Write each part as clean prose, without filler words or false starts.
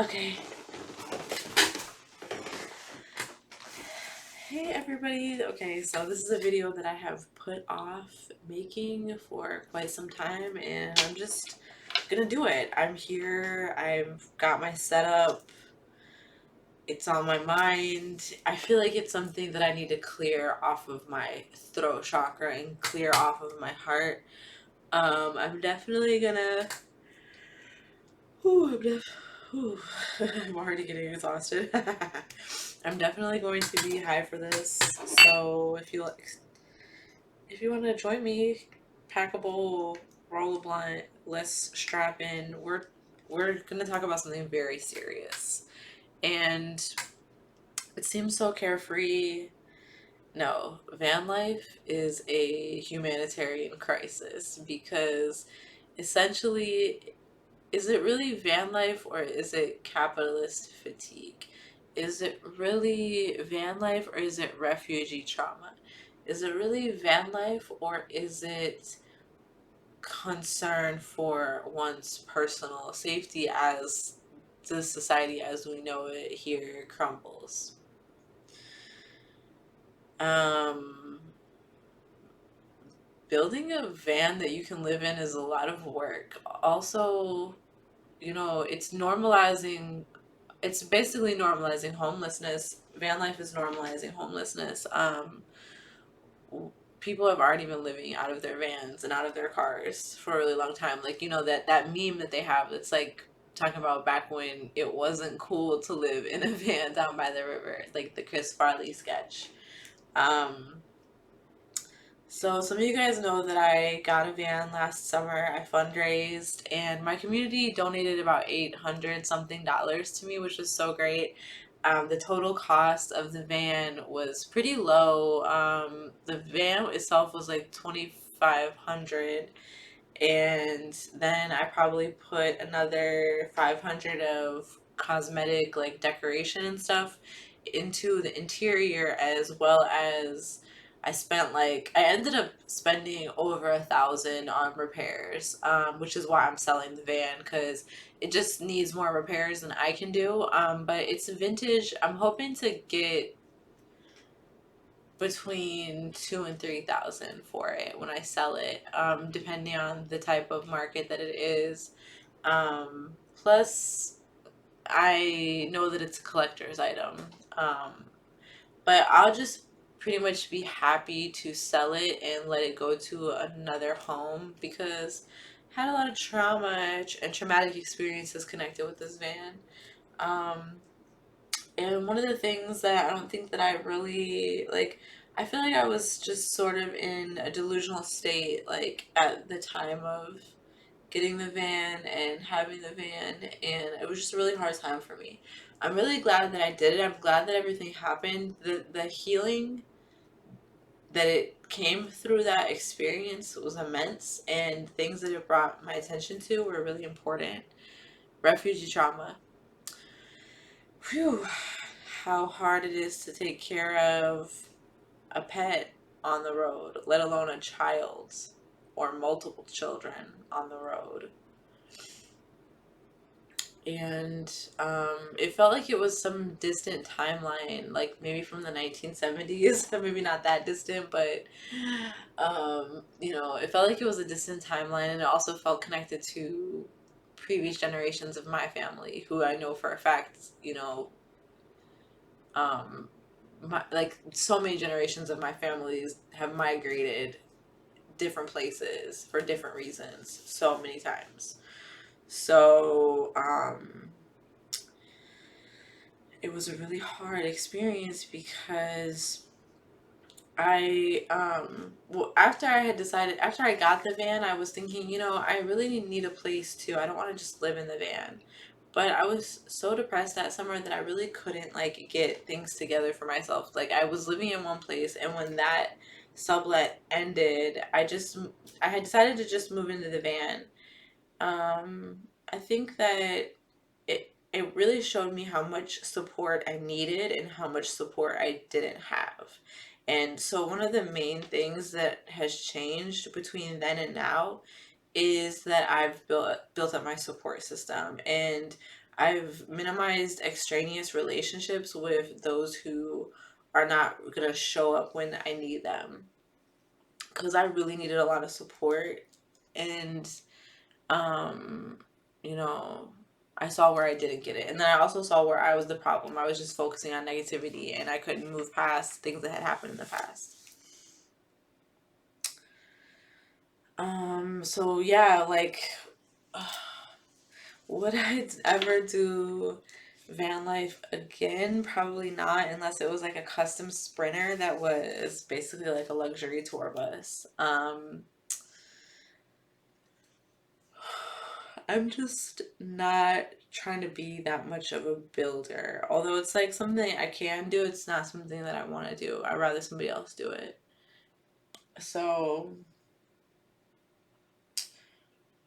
Okay. Hey everybody. Okay, so this is a video that I have put off making for quite some time, and I'm just gonna do it. I'm here. I've got my setup. It's on my mind. I feel like it's something that I need to clear off of my throat chakra and clear off of my heart. I'm definitely gonna. Whew, whew. I'm already getting exhausted. I'm definitely going to be high for this. So if you want to join me, pack a bowl, roll a blunt, let's strap in. We're gonna talk about something very serious, and it seems so carefree. No, van life is a humanitarian crisis because essentially, is it really van life or is it capitalist fatigue? Is it really van life or is it refugee trauma? Is it really van life or is it concern for one's personal safety as the society as we know it here crumbles? Um, Building a van that you can live in is a lot of work. Also, it's basically normalizing homelessness. Van life is normalizing homelessness. People have already been living out of their vans and out of their cars for a really long time. Like, that meme that they have that's like talking about back when it wasn't cool to live in a van down by the river, like the Chris Farley sketch. Um, So some of you guys know that I got a van last summer. I fundraised and my community donated about 800 something dollars to me, which was so great. The total cost of the van was pretty low. The van itself was like 2,500, and then I probably put another 500 of cosmetic like decoration and stuff into the interior, as well as I ended up spending over 1,000 on repairs, which is why I'm selling the van, because it just needs more repairs than I can do. But it's vintage. I'm hoping to get between 2 and 3 thousand for it when I sell it, depending on the type of market that it is. Plus, I know that it's a collector's item, um, but I'll just pretty much be happy to sell it and let it go to another home because I had a lot of trauma and traumatic experiences connected with this van. Um, and one of the things that I don't think that I really like, I feel like I was just sort of in a delusional state, like at the time of getting the van and having the van, and it was just a really hard time for me. I'm really glad that I did it. I'm glad that everything happened. The healing that it came through that experience was immense, and things that it brought my attention to were really important. Refugee trauma. Whew, how hard it is to take care of a pet on the road, let alone a child or multiple children on the road. And it felt like it was some distant timeline, like maybe from the 1970s, maybe not that distant, but it felt like it was a distant timeline, and it also felt connected to previous generations of my family, who I know for a fact, um, like so many generations of my families have migrated different places for different reasons so many times. So, it was a really hard experience because after I got the van, I was thinking, I really need a place too. I don't want to just live in the van. But I was so depressed that summer that I really couldn't like get things together for myself. Like I was living in one place, and when that sublet ended, I had decided to just move into the van. I think that it really showed me how much support I needed and how much support I didn't have. And so one of the main things that has changed between then and now is that I've built up my support system, and I've minimized extraneous relationships with those who are not gonna show up when I need them, because I really needed a lot of support. And um you know, I saw where I didn't get it, and then I also saw where I was the problem. I was just focusing on negativity, and I couldn't move past things that had happened in the past. So yeah, like, would I ever do van life again? Probably not, unless it was like a custom sprinter that was basically like a luxury tour bus. I'm just not trying to be that much of a builder. Although it's like something I can do, it's not something that I want to do. I'd rather somebody else do it. So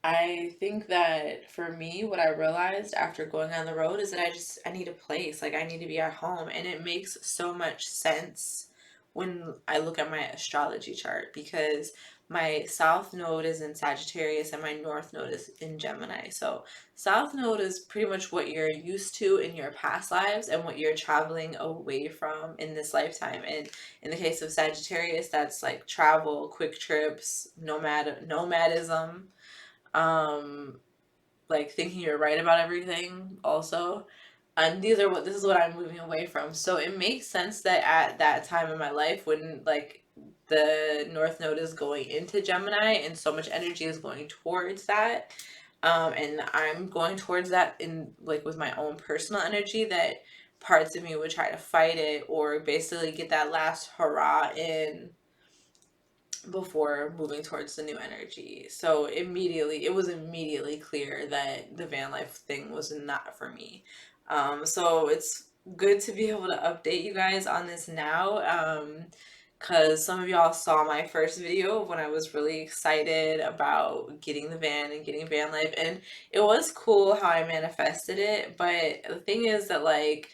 I think that for me, what I realized after going on the road is that I need a place. Like, I need to be at home. And it makes so much sense when I look at my astrology chart, because my south node is in Sagittarius and my north node is in Gemini. So south node is pretty much what you're used to in your past lives and what you're traveling away from in this lifetime. And in the case of Sagittarius, that's like travel, quick trips, nomadism, um like thinking you're right about everything also. And this is what I'm moving away from. So it makes sense that at that time in my life, when like the north node is going into Gemini and so much energy is going towards that, and I'm going towards that in like with my own personal energy, that parts of me would try to fight it or basically get that last hurrah in before moving towards the new energy. So it was immediately clear that the van life thing was not for me. So it's good to be able to update you guys on this now. Because some of y'all saw my first video when I was really excited about getting the van and getting van life, and it was cool how I manifested it. But the thing is that, like,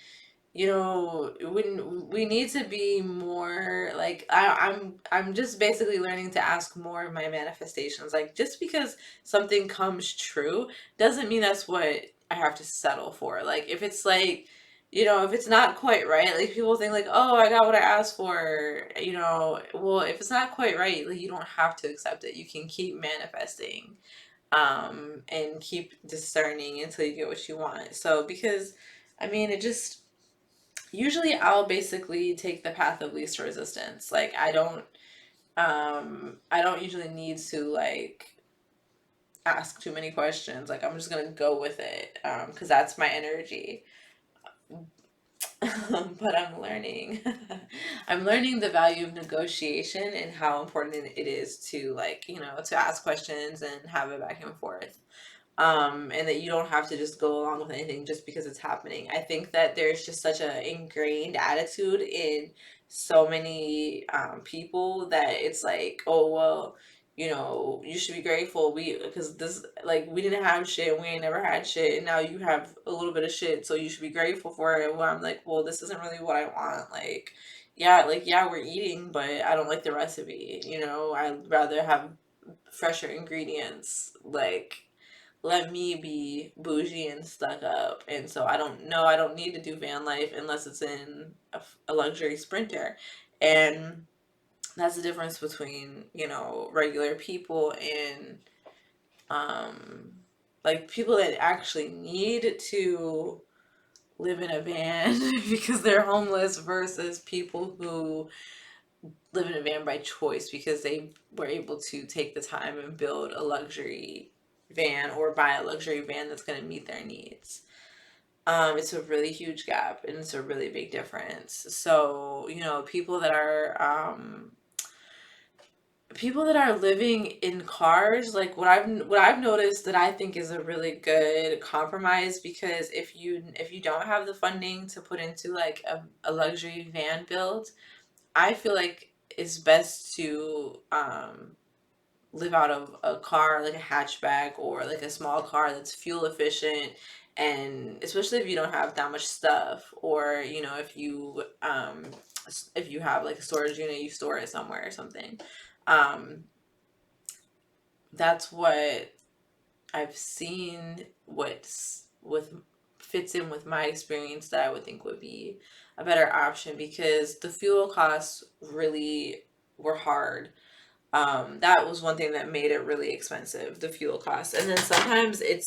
you know, when we need to be more like, I'm just basically learning to ask more of my manifestations. Like, just because something comes true doesn't mean that's what I have to settle for. Like, if it's like, you know, if it's not quite right, like people think like, oh, I got what I asked for, you know. Well, if it's not quite right, like, you don't have to accept it. You can keep manifesting, and keep discerning until you get what you want. So because I mean, it just, usually I'll basically take the path of least resistance. Like, I don't usually need to like ask too many questions. Like, I'm just gonna go with it, because that's my energy. But I'm learning. I'm learning the value of negotiation and how important it is to, like, you know, to ask questions and have it back and forth. And that you don't have to just go along with anything just because it's happening. I think that there's just such an ingrained attitude in so many people that it's like, oh well, you know, you should be grateful because this, like, we didn't have shit, we ain't never had shit, and now you have a little bit of shit, so you should be grateful for it. Well, I'm like, well, this isn't really what I want. Like, yeah, we're eating, but I don't like the recipe. You know, I'd rather have fresher ingredients. Like, let me be bougie and stuck up. And so I don't need to do van life unless it's in a luxury sprinter. And that's the difference between, you know, regular people and um like people that actually need to live in a van because they're homeless, versus people who live in a van by choice because they were able to take the time and build a luxury van or buy a luxury van that's going to meet their needs. It's a really huge gap, and it's a really big difference. So, you know, people that are living in cars, like what I've noticed that I think is a really good compromise, because if you don't have the funding to put into like a luxury van build, I feel like it's best to live out of a car, like a hatchback or like a small car that's fuel efficient. And especially if you don't have that much stuff, or, you know, if you have like a storage unit, you store it somewhere or something. um that's what I've seen what's with fits in with my experience that I would think would be a better option, because the fuel costs really were hard. That was one thing that made it really expensive, the fuel costs. And then sometimes it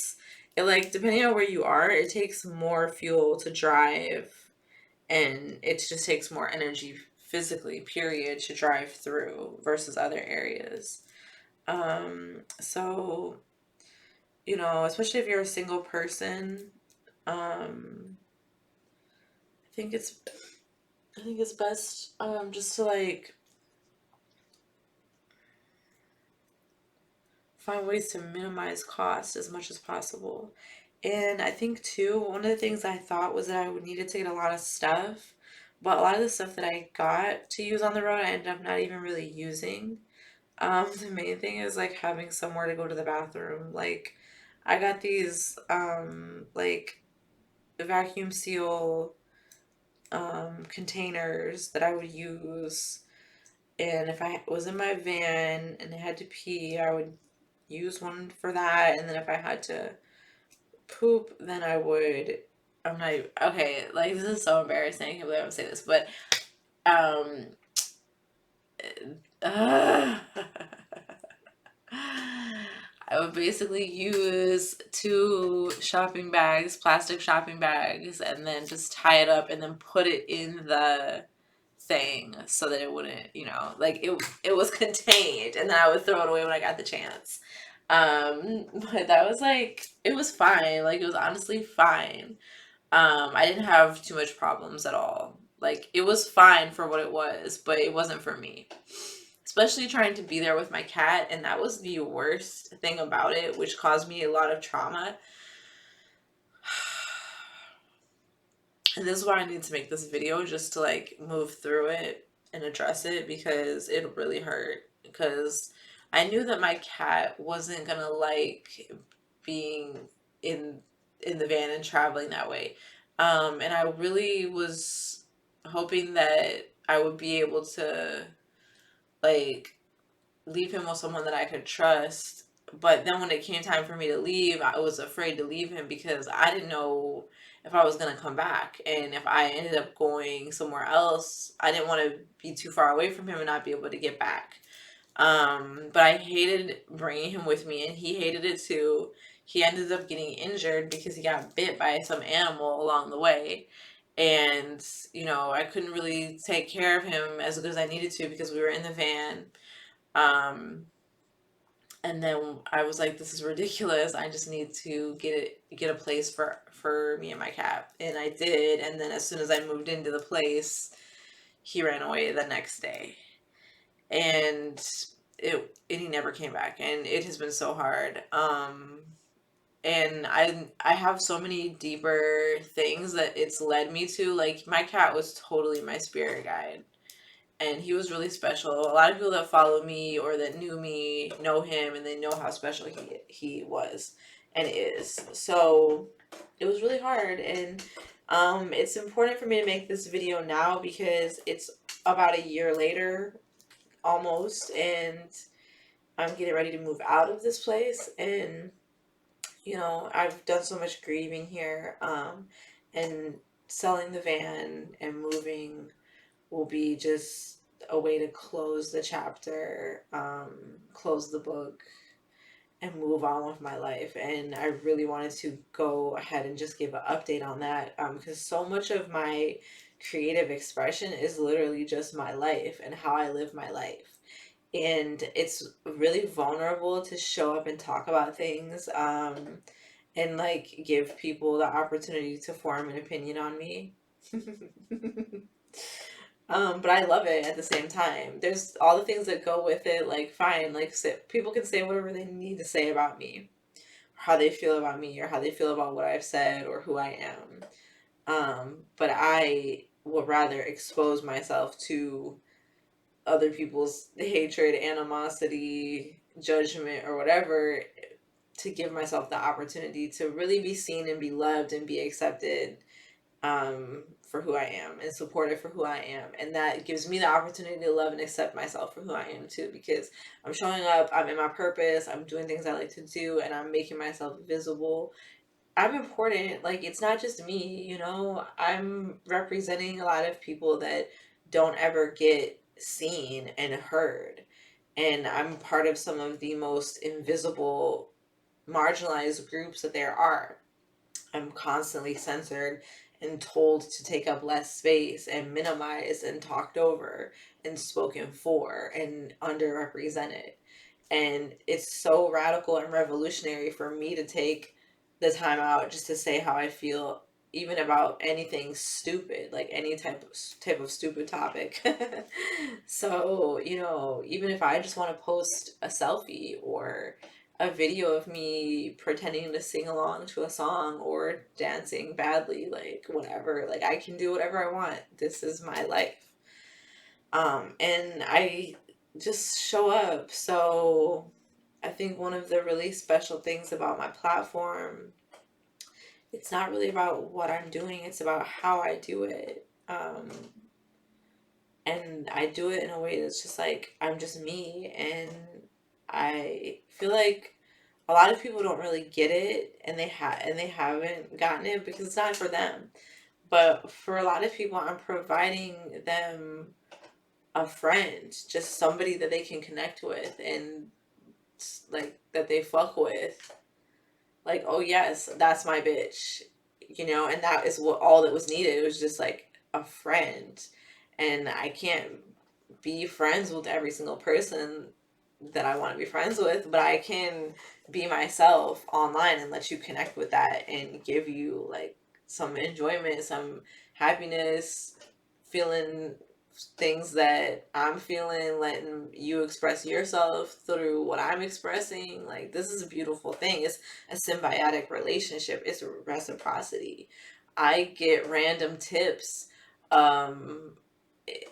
like, depending on where you are, it takes more fuel to drive, and it just takes more energy physically, period, to drive through versus other areas. So, especially if you're a single person, um, I think it's I think it's best just to like find ways to minimize cost as much as possible. And I think too, one of the things I thought was that I would needed to get a lot of stuff, but a lot of the stuff that I got to use on the road, I ended up not even really using. The main thing is like having somewhere to go to the bathroom. Like, I got these like vacuum seal containers that I would use, and if I was in my van and I had to pee, I would use one for that. And then if I had to poop, then I would. I'm not okay. Like, this is so embarrassing. I can't believe I'm saying this, but um, uh, I would basically use two shopping bags, plastic shopping bags, and then just tie it up and then put it in the thing so that it wouldn't, like it was contained, and then I would throw it away when I got the chance. But that was like, it was fine. Like, it was honestly fine. I didn't have too much problems at all. Like, it was fine for what it was, but it wasn't for me. Especially trying to be there with my cat, and that was the worst thing about it, which caused me a lot of trauma. And this is why I need to make this video, just to like move through it and address it, because it really hurt. Because I knew that my cat wasn't gonna like being in in the van and traveling that way. And I really was hoping that I would be able to like leave him with someone that I could trust. But then when it came time for me to leave, I was afraid to leave him because I didn't know if I was going to come back. And if I ended up going somewhere else, I didn't want to be too far away from him and not be able to get back. But I hated bringing him with me, and he hated it too. He ended up getting injured because he got bit by some animal along the way. And, I couldn't really take care of him as good as I needed to because we were in the van. Um, and then I was like, this is ridiculous. I just need to get a place for me and my cat. And I did. And then as soon as I moved into the place, he ran away the next day. And he never came back. And it has been so hard. And I have so many deeper things that it's led me to. Like, my cat was totally my spirit guide, and he was really special. A lot of people that follow me or that knew me know him, and they know how special he was and is. So it was really hard, and it's important for me to make this video now because it's about a year later, almost, and I'm getting ready to move out of this place. And I've done so much grieving here, and selling the van and moving will be just a way to close the chapter, close the book, and move on with my life. And I really wanted to go ahead and just give an update on that, because so much of my creative expression is literally just my life and how I live my life. And it's really vulnerable to show up and talk about things, and like give people the opportunity to form an opinion on me. But I love it at the same time. There's all the things that go with it. Like, fine, like, people can say whatever they need to say about me, how they feel about me, or how they feel about what I've said or who I am. But I would rather expose myself to other people's hatred, animosity, judgment, or whatever, to give myself the opportunity to really be seen and be loved and be accepted, for who I am, and supported for who I am. And that gives me the opportunity to love and accept myself for who I am too, because I'm showing up, I'm in my purpose, I'm doing things I like to do, and I'm making myself visible I'm important. Like, it's not just me, you know, I'm representing a lot of people that don't ever get seen and heard. And I'm part of some of the most invisible, marginalized groups that there are. I'm constantly censored and told to take up less space and minimized and talked over and spoken for and underrepresented. And it's so radical and revolutionary for me to take the time out just to say how I feel, even about anything stupid, like any type of stupid topic. So, you know, even if I just want to post a selfie or a video of me pretending to sing along to a song or dancing badly, like whatever, like I can do whatever I want. This is my life. And I just show up. So I think one of the really special things about my platform, it's not really about what I'm doing, it's about how I do it. And I do it in a way that's just like I'm just me. And I feel like a lot of people don't really get it, and they haven't gotten it because it's not for them. But for a lot of people, I'm providing them a friend, just somebody that they can connect with and like that they fuck with. Like, oh yes, that's my bitch, you know, and that is what all that was needed. It was just like a friend. And I can't be friends with every single person that I want to be friends with, but I can be myself online and let you connect with that and give you like some enjoyment, some happiness, feeling things that I'm feeling, letting you express yourself through what I'm expressing. Like, this is a beautiful thing. It's a symbiotic relationship, it's reciprocity. I get random tips um,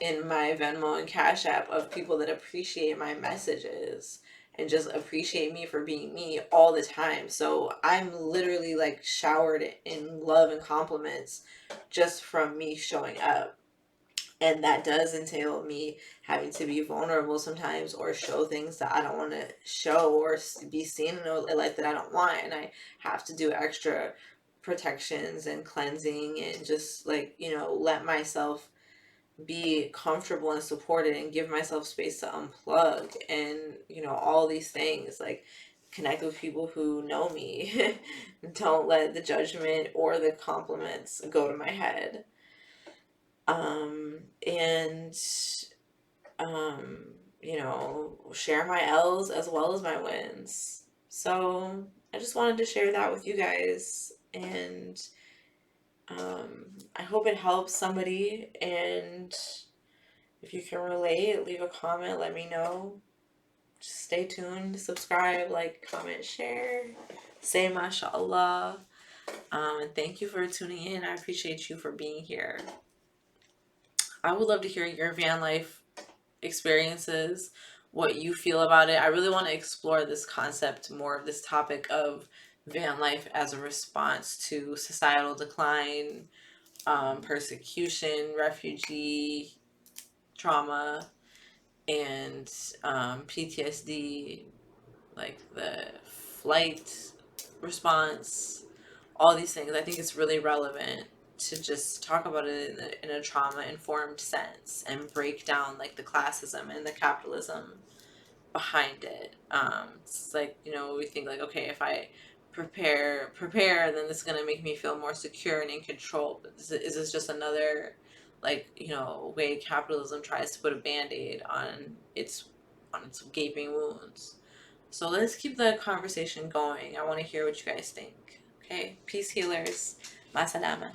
in my Venmo and Cash App of people that appreciate my messages and just appreciate me for being me all the time. So I'm literally like showered in love and compliments just from me showing up. And that does entail me having to be vulnerable sometimes or show things that I don't want to show or be seen in a light that I don't want. And I have to do extra protections and cleansing and just like, you know, let myself be comfortable and supported and give myself space to unplug and, you know, all these things. Like, connect with people who know me. Don't let the judgment or the compliments go to my head. And um, you know, share my L's as well as my wins. So I just wanted to share that with you guys, and I hope it helps somebody. And if you can relate, leave a comment, let me know. Just stay tuned, subscribe, like, comment, share, say mashallah. And thank you for tuning in. I appreciate you for being here. I would love to hear your van life experiences, what you feel about it. I really want to explore this concept more, of this topic of van life as a response to societal decline, persecution, refugee trauma, and PTSD, like the flight response, all these things. I think it's really relevant to just talk about it in a trauma informed sense and break down like the classism and the capitalism behind it. It's like, you know, we think like, okay, if I prepare, then this is gonna make me feel more secure and in control. But is this just another, like, you know, way capitalism tries to put a band-aid on its gaping wounds? So let's keep the conversation going. I want to hear what you guys think. Okay, peace healers. Masalama.